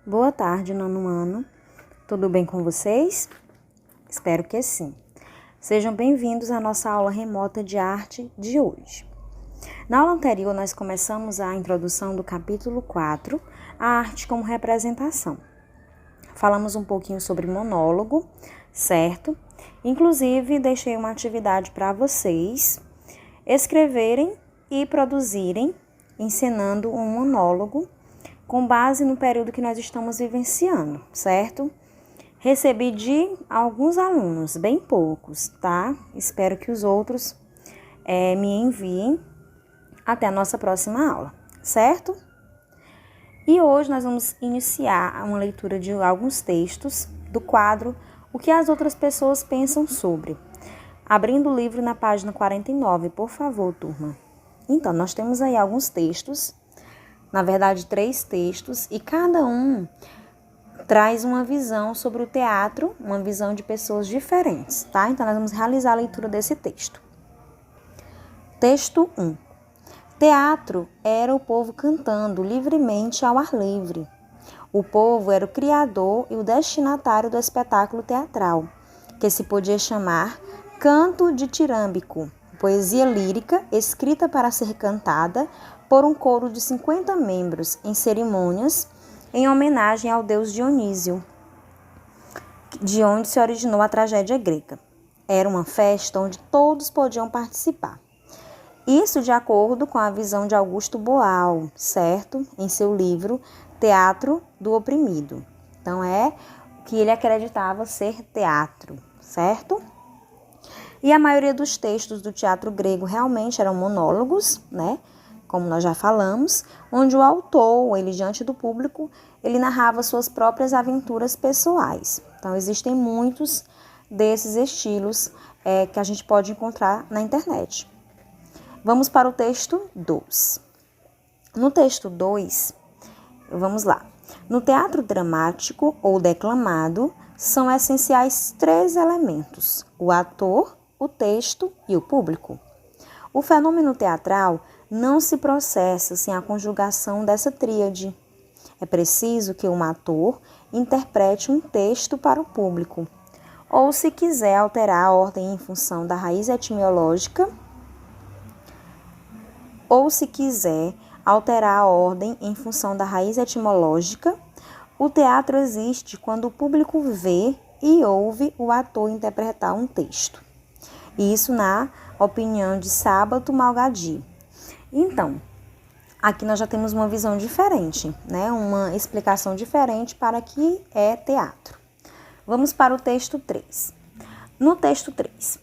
Boa tarde, nono ano. Tudo bem com vocês? Espero que sim. Sejam bem-vindos à nossa aula remota de arte de hoje. Na aula anterior, nós começamos a introdução do capítulo 4, a arte como representação. Falamos um pouquinho sobre monólogo, certo? Inclusive, deixei uma atividade para vocês escreverem e produzirem, encenando um monólogo com base no período que nós estamos vivenciando, certo? Recebi de alguns alunos, bem poucos, tá? Espero que os outros me enviem até a nossa próxima aula, certo? E hoje nós vamos iniciar uma leitura de alguns textos do quadro O que as outras pessoas pensam sobre. Abrindo o livro na página 49, por favor, turma. Então, nós temos aí alguns textos, na verdade 3 textos, e cada um traz uma visão sobre o teatro, uma visão de pessoas diferentes, tá? Então, nós vamos realizar a leitura desse texto. Texto 1. Teatro era o povo cantando livremente ao ar livre. O povo era o criador e o destinatário do espetáculo teatral, que se podia chamar canto ditirâmbico, poesia lírica escrita para ser cantada por um coro de 50 membros em cerimônias em homenagem ao deus Dionísio, de onde se originou a tragédia grega. Era uma festa onde todos podiam participar. Isso de acordo com a visão de Augusto Boal, certo? Em seu livro Teatro do Oprimido. Então, é o que ele acreditava ser teatro, certo? E a maioria dos textos do teatro grego realmente eram monólogos, né? Como nós já falamos, onde o autor, ele diante do público, ele narrava suas próprias aventuras pessoais. Então, existem muitos desses estilos que a gente pode encontrar na internet. Vamos para o texto 2. No texto 2, vamos lá. No teatro dramático ou declamado, são essenciais 3 elementos: o ator, o texto e o público. O fenômeno teatral não se processa sem a conjugação dessa tríade. É preciso que um ator interprete um texto para o público, ou se quiser alterar a ordem em função da raiz etimológica, o teatro existe quando o público vê e ouve o ator interpretar um texto. Isso na opinião de Sábato Malgadi. Então, aqui nós já temos uma visão diferente, né? Uma explicação diferente para que é teatro. Vamos para o texto 3. No texto 3,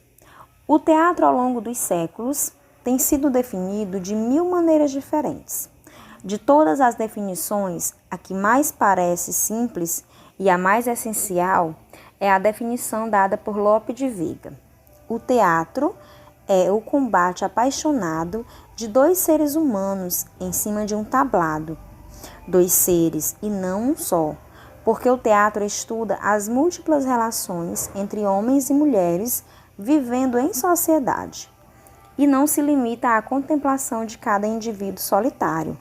o teatro ao longo dos séculos tem sido definido de 1000 maneiras diferentes. De todas as definições, a que mais parece simples e a mais essencial é a definição dada por Lope de Vega. O teatro é o combate apaixonado de 2 seres humanos em cima de um tablado. 2 seres e não um só, porque o teatro estuda as múltiplas relações entre homens e mulheres vivendo em sociedade e não se limita à contemplação de cada indivíduo solitário,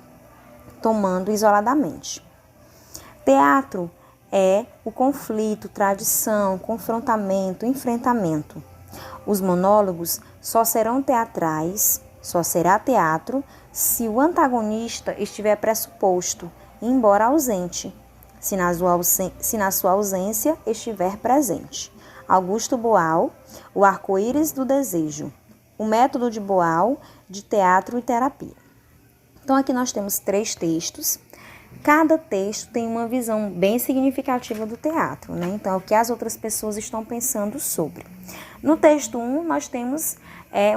tomando isoladamente. Teatro é o conflito, tradição, confrontamento, enfrentamento. Os monólogos só será teatro se o antagonista estiver pressuposto, embora ausente, se na sua ausência estiver presente. Augusto Boal, O Arco-Íris do Desejo. O método de Boal de teatro e terapia. Então, aqui nós temos 3 textos. Cada texto tem uma visão bem significativa do teatro, né? Então, é o que as outras pessoas estão pensando sobre. No texto 1, nós temos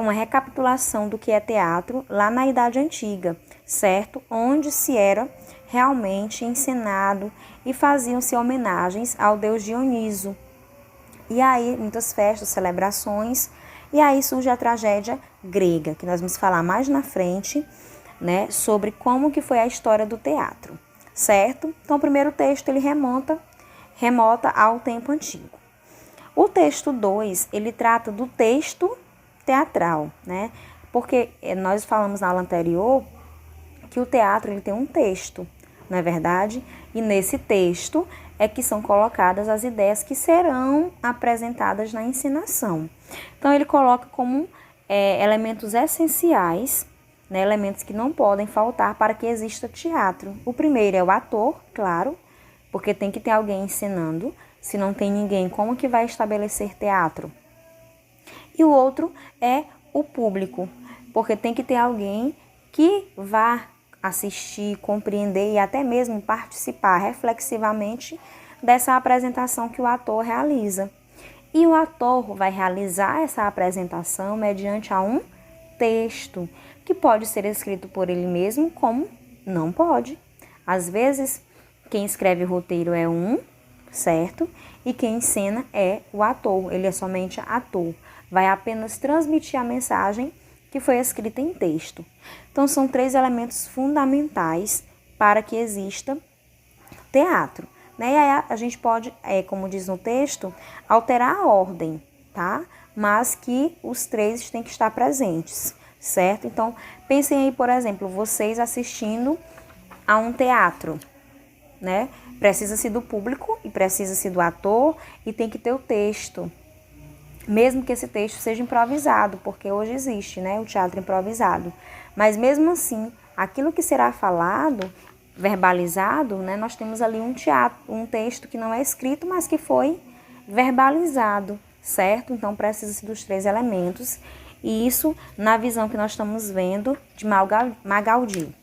uma recapitulação do que é teatro lá na Idade Antiga, certo? Onde se era realmente encenado e faziam-se homenagens ao deus Dioniso. E aí, muitas festas, celebrações, e aí surge a tragédia grega, que nós vamos falar mais na frente, né, sobre como que foi a história do teatro, certo? Então, o primeiro texto, ele remota ao tempo antigo. O texto 2, ele trata do texto teatral, né? Porque nós falamos na aula anterior que o teatro, ele tem um texto, não é verdade? E nesse texto é que são colocadas as ideias que serão apresentadas na encenação. Então, ele coloca como elementos essenciais, né, elementos que não podem faltar para que exista teatro. O primeiro é o ator, claro, porque tem que ter alguém ensinando. Se não tem ninguém, como que vai estabelecer teatro? E o outro é o público, porque tem que ter alguém que vá assistir, compreender e até mesmo participar reflexivamente dessa apresentação que o ator realiza. E o ator vai realizar essa apresentação mediante a um texto, que pode ser escrito por ele mesmo, como não pode. Às vezes, quem escreve o roteiro é certo? E quem encena é o ator, ele é somente ator. Vai apenas transmitir a mensagem que foi escrita em texto. Então, são 3 elementos fundamentais para que exista teatro, né? E aí a gente pode, como diz no texto, alterar a ordem, tá? Mas que os 3 têm que estar presentes, certo? Então, pensem aí, por exemplo, vocês assistindo a um teatro, né? Precisa-se do público e precisa-se do ator e tem que ter o texto. Mesmo que esse texto seja improvisado, porque hoje existe, né, o teatro improvisado. Mas mesmo assim, aquilo que será falado, verbalizado, né, nós temos ali um texto que não é escrito, mas que foi verbalizado, certo? Então precisa-se dos 3 elementos. E isso na visão que nós estamos vendo de Magaldi.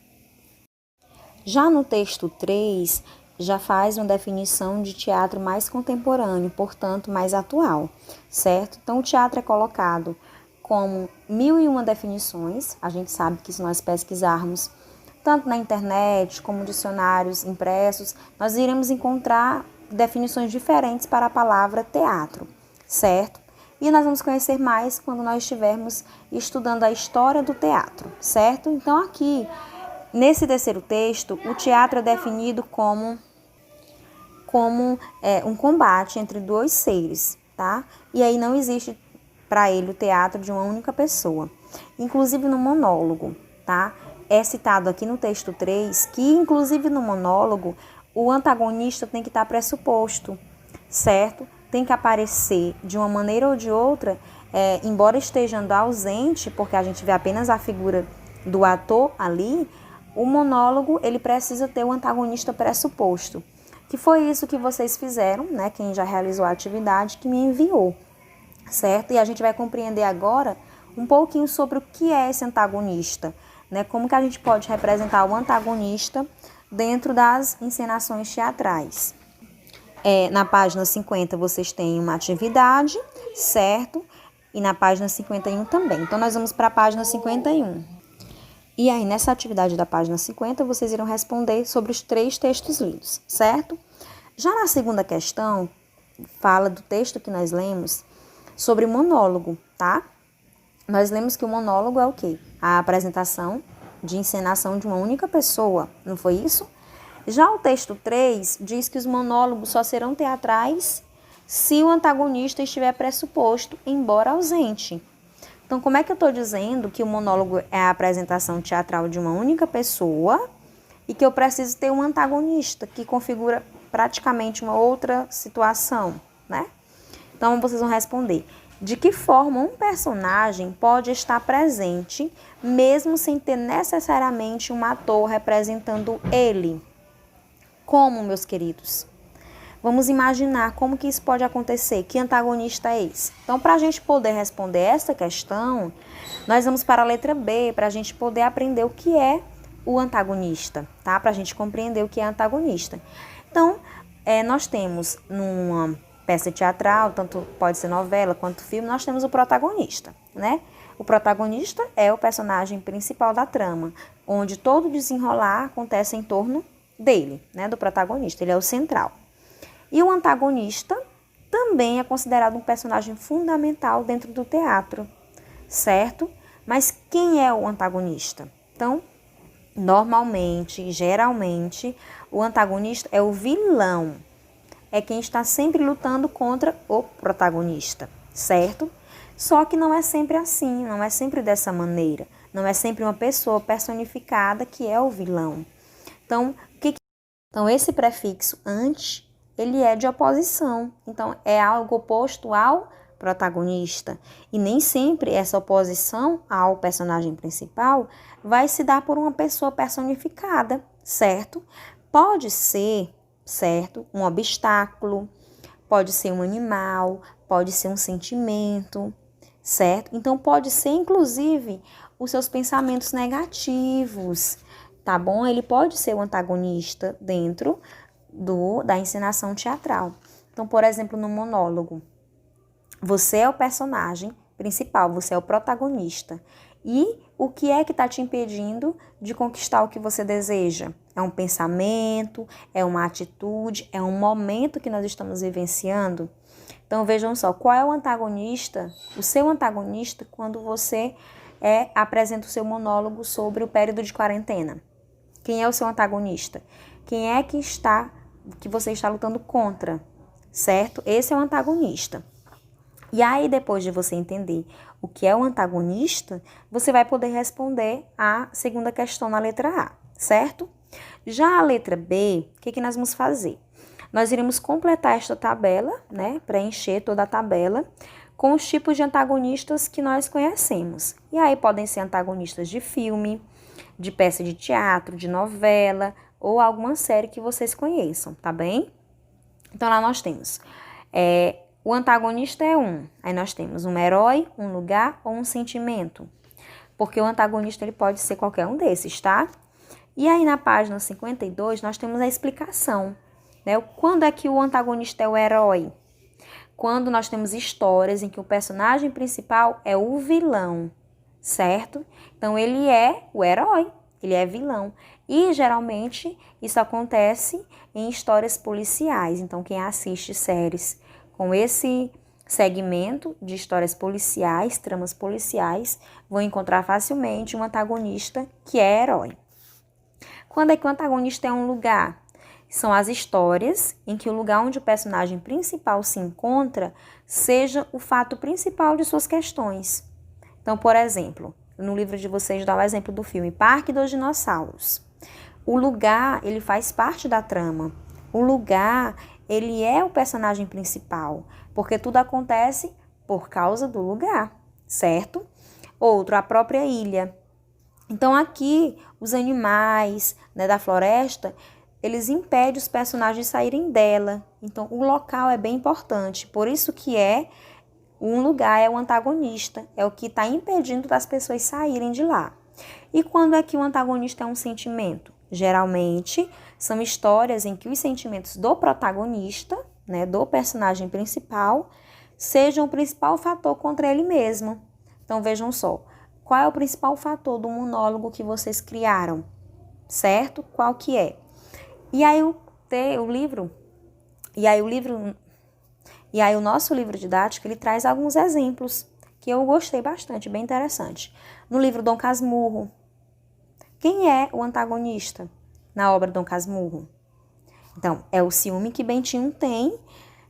Já no texto 3, já faz uma definição de teatro mais contemporâneo, portanto, mais atual, certo? Então, o teatro é colocado como 1001 definições. A gente sabe que se nós pesquisarmos tanto na internet como dicionários impressos, nós iremos encontrar definições diferentes para a palavra teatro, certo? E nós vamos conhecer mais quando nós estivermos estudando a história do teatro, certo? Então, aqui, nesse terceiro texto, o teatro é definido como um combate entre 2 seres, tá? E aí não existe para ele o teatro de uma única pessoa. Inclusive no monólogo, tá? É citado aqui no texto 3 que, inclusive no monólogo, o antagonista tem que estar pressuposto, certo? Tem que aparecer de uma maneira ou de outra, embora estejando ausente, porque a gente vê apenas a figura do ator ali, o monólogo ele precisa ter o antagonista pressuposto. Que foi isso que vocês fizeram, né? Quem já realizou a atividade que me enviou, certo? E a gente vai compreender agora um pouquinho sobre o que é esse antagonista, né? Como que a gente pode representar o antagonista dentro das encenações teatrais. Na página 50 vocês têm uma atividade, certo? E na página 51 também. Então, nós vamos para a página 51. E aí, nessa atividade da página 50, vocês irão responder sobre os 3 textos lidos, certo? Já na segunda questão, fala do texto que nós lemos sobre o monólogo, tá? Nós lemos que o monólogo é o quê? A apresentação de encenação de uma única pessoa, não foi isso? Já o texto 3 diz que os monólogos só serão teatrais se o antagonista estiver pressuposto, embora ausente. Então, como é que eu estou dizendo que o monólogo é a apresentação teatral de uma única pessoa e que eu preciso ter um antagonista que configura praticamente uma outra situação, né? Então, vocês vão responder. De que forma um personagem pode estar presente, mesmo sem ter necessariamente um ator representando ele? Como, meus queridos? Vamos imaginar como que isso pode acontecer, que antagonista é esse? Então, para a gente poder responder essa questão, nós vamos para a letra B, para a gente poder aprender o que é o antagonista, tá? Para a gente compreender o que é antagonista. Então, nós temos numa peça teatral, tanto pode ser novela quanto filme, nós temos o protagonista, né? O protagonista é o personagem principal da trama, onde todo desenrolar acontece em torno dele, né? Do protagonista, ele é o central. E o antagonista também é considerado um personagem fundamental dentro do teatro, certo? Mas quem é o antagonista? Então, normalmente, geralmente, o antagonista é o vilão. É quem está sempre lutando contra o protagonista, certo? Só que não é sempre assim, não é sempre dessa maneira. Não é sempre uma pessoa personificada que é o vilão. Então, Então, esse prefixo ante, ele é de oposição. Então, é algo oposto ao protagonista. E nem sempre essa oposição ao personagem principal vai se dar por uma pessoa personificada, certo? Pode ser, certo, um obstáculo, pode ser um animal, pode ser um sentimento, certo? Então, pode ser, inclusive, os seus pensamentos negativos, tá bom? Ele pode ser o antagonista dentro da encenação teatral. Então, por exemplo, no monólogo, você é o personagem principal, você é o protagonista. E o que é que está te impedindo de conquistar o que você deseja? É um pensamento, é uma atitude, é um momento que nós estamos vivenciando? Então vejam só, qual é o antagonista, o seu antagonista, quando você apresenta o seu monólogo sobre o período de quarentena? Quem é o seu antagonista? Quem é que você está lutando contra, certo? Esse é o antagonista. E aí, depois de você entender o que é o antagonista, você vai poder responder a segunda questão na letra A, certo? Já a letra B, o que nós vamos fazer? Nós iremos completar esta tabela, né? Preencher toda a tabela com os tipos de antagonistas que nós conhecemos. E aí podem ser antagonistas de filme, de peça de teatro, de novela ou alguma série que vocês conheçam, tá bem? Então lá nós temos o antagonista é aí nós temos um herói, um lugar ou um sentimento. Porque o antagonista ele pode ser qualquer um desses, tá? E aí na página 52 nós temos a explicação, né? Quando é que o antagonista é o herói? Quando nós temos histórias em que o personagem principal é o vilão, certo? Então ele é o herói, ele é vilão. E geralmente isso acontece em histórias policiais. Então quem assiste séries com esse segmento de histórias policiais, tramas policiais, vão encontrar facilmente um antagonista que é herói. Quando é que o antagonista é um lugar? São as histórias em que o lugar onde o personagem principal se encontra seja o fato principal de suas questões. Então, por exemplo, no livro de vocês dá o exemplo do filme Parque dos Dinossauros. O lugar, ele faz parte da trama. O lugar, ele é o personagem principal, porque tudo acontece por causa do lugar, certo? Outro, a própria ilha. Então aqui, os animais, né, da floresta, eles impedem os personagens de saírem dela. Então o local é bem importante, por isso que um lugar é o antagonista, é o que está impedindo das pessoas saírem de lá. E quando é que o antagonista é um sentimento? Geralmente, são histórias em que os sentimentos do protagonista, né, do personagem principal, sejam o principal fator contra ele mesmo. Então, vejam só, qual é o principal fator do monólogo que vocês criaram, certo? Qual que é? E aí o nosso livro didático, ele traz alguns exemplos que eu gostei bastante, bem interessante. No livro Dom Casmurro, quem é o antagonista na obra Dom Casmurro? Então, é o ciúme que Bentinho tem,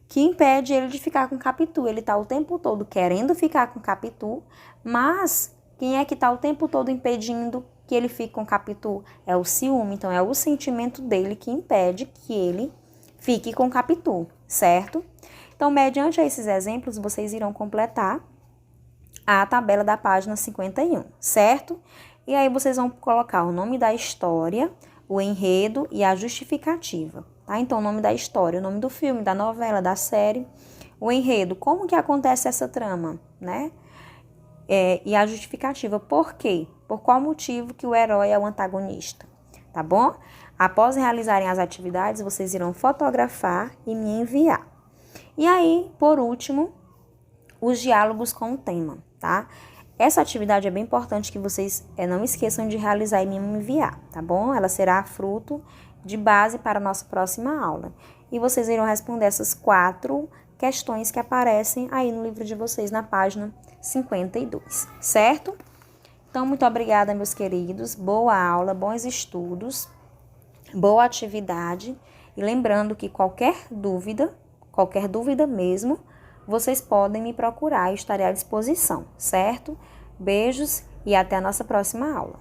que impede ele de ficar com Capitu. Ele está o tempo todo querendo ficar com Capitu, mas quem é que está o tempo todo impedindo que ele fique com Capitu? É o ciúme. Então, é o sentimento dele que impede que ele fique com Capitu, certo? Então, mediante esses exemplos, vocês irão completar a tabela da página 51, certo? E aí vocês vão colocar o nome da história, o enredo e a justificativa, tá? Então, o nome da história, o nome do filme, da novela, da série, o enredo, como que acontece essa trama, né? E a justificativa, por quê? Por qual motivo que o herói é o antagonista, tá bom? Após realizarem as atividades, vocês irão fotografar e me enviar. E aí, por último, os diálogos com o tema, tá? Essa atividade é bem importante que vocês não esqueçam de realizar e me enviar, tá bom? Ela será fruto de base para a nossa próxima aula. E vocês irão responder essas 4 questões que aparecem aí no livro de vocês na página 52, certo? Então, muito obrigada, meus queridos. Boa aula, bons estudos, boa atividade. E lembrando que qualquer dúvida mesmo, vocês podem me procurar, eu estarei à disposição, certo? Beijos e até a nossa próxima aula.